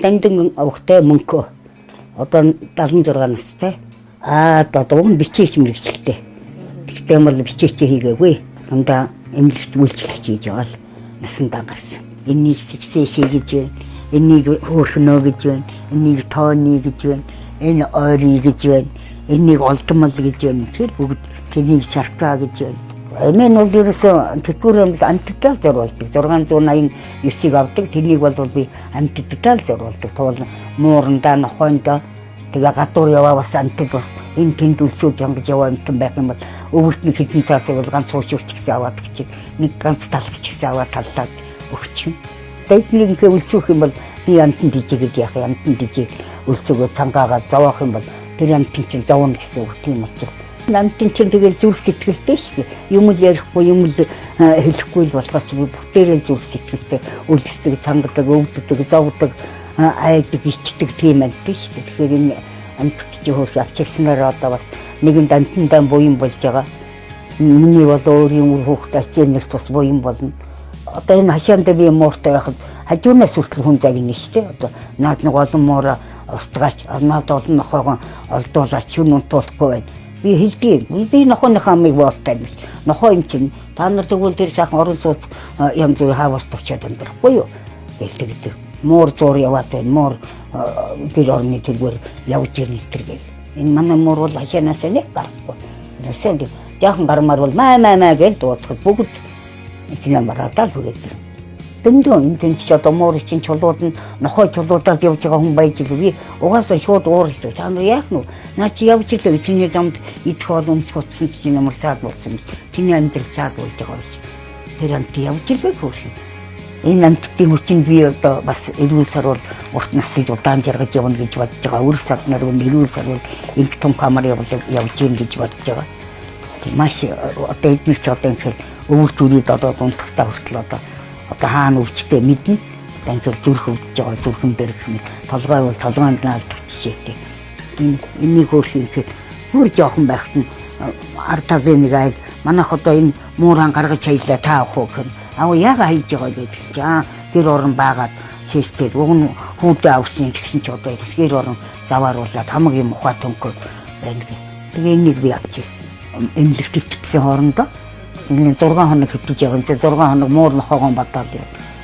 Дандан авахтай мөнгө одоо 76 настай. Одоо бичиж мэрэгчлээ. Тэгтээ мал бичиж хийгээгүй. Дандаа эмнэлэгт үйлчлэгч хийж байгаа л насандаа гарсан. Энийг сэгсээ хийж байна. Энийг хөөрхнөө гэж байна. Энийг тооны гэж байна. Энэ ойрыг гэж байна. Энийг олдмол гэж байна. Тэгэхээр бүгд тэнийг шаркаа гэж байна. Эмээ нь бол ерөөсөө тэтгэврээр амттал зориулдаг. 689-ийг авдаг. Тэнийг бол би амттал зориулдаг. Туул муурандаа нохойндоо тэгээ гадуур яваа бас амттал бас энэ тэнд үлсүүд янгаж яваа амттан байх юм бол өвөрт нь хэдэн цаасыг бол ганц суучурч гэсэн аваад гэж нэг ганц талч гэсэн аваад таллаад өгчих. Тэднийг ингээ үлсөх юм бол би амттан дижигэд яах юм амттан дижиг үлсөгөө цангаагаа зовоох юм бол тэр амттан чинь зовно гэсэн үг тийм учраас. Намтын чинь тэгэл зүрх сэтгэлтэй шүү дээ. Юм л ярихгүй, юм л хэлэхгүй л болохоос бүгдээрээ зүрх сэтгэлтэй үлддэг, цангадаг, өвддөг, зовдөг, айдаг, ичдэг тийм амт биш үү. Тэгэхээр энэ амтд чи хөөх авчирснаар одоо бас нэгэнд амтандаа буян болж байгаа. Миний бол өөрийн үр хүүхдээ ачаанэрт бас буян болно. Одоо энэ хашаанда би мууртай байхад хажуунаас хүртэл хүн загнаа шүү дээ. Одоо наад нэг олон муура устгаач, наад олон нохойгоо олдуулаач, хүн унтуулахгүй байна. Би хэлдэг. Би нохооныхаа амыг боолтой юм. Нохоо юм чинь та нар тэгвэл тэр сайхан орон сууц янз бүрийн хаваарт очиад амьдрахгүй юу? Гэлдэг. Муур зур яваад байна. Муур гэр орны тэргээр явж ирнэ тэргээ. Энэ манай муур бол хашаанаас нэг гарахгүй. Нэсэнд жаахан гармаар бол маа гэж дуудахад бүгд эцнээ мараадаа л хүрээд. Тэндөө энэ ч одоо муур чинь чулууд нь нохой чулуудаар явж байгаа хүн байж би угаасаа шууд ууралдаг. Та нар яах нь? Наа чи явж ирлээ. Чиний замд идэх бол өмсөх утсан чинь ямар саад болсон юм. Чиний амьдрал саад болж байгаа биш. Тэр амт явж ирлээ хөрхий. Энэ амттын хүчин би одоо бас эрүүл сар бол урт насыг удаан жаргаж явна гэж бодож байгаа. Өр сар нар эрүүл сар бол их том камар явж ийн гэж бодож байгаа. Маш одоо эдгээр ч одоо ингээд өвөр төрөд одоо унтахтаа хүртэл одоо хаана өвчтэй мэднэ. Ингээд зүрх өвдөж байгаа зүрхэн дээрх юм. Толгой бол толгойд наалдах жишээтэй. Энийг хөөрхий гэхэд бүр жоохон байхад нь ард талын нэг айл манайх одоо энэ мууран гаргаж хаялаа та авах уу гэхээр аа яага хийж байгаа гэдэг чинь гэр орон баагаад шээстэй уг нь хүүтэй авсан гэсэн чи одоо гэр орон завааруулаад хамгийн мухаа төнкөө байна гэх. Тэгээ энийг би авчихсан. Эмнэлэгт итгсэн хоорондоо энэ 6 хоног хэвтэж явсан. 6 хоног муур нохоогоо бодоод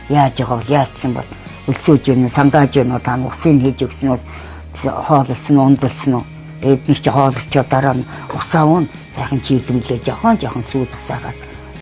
яаж байгаа яатсан бол өлсөөж юм сангааж юм та усын хийж өгсөн нь хоолсон ундалсан уу эдгээр чи хоолч дараа нь усаавн сайхан чийдэмлээ жоохон сүйд усаагаад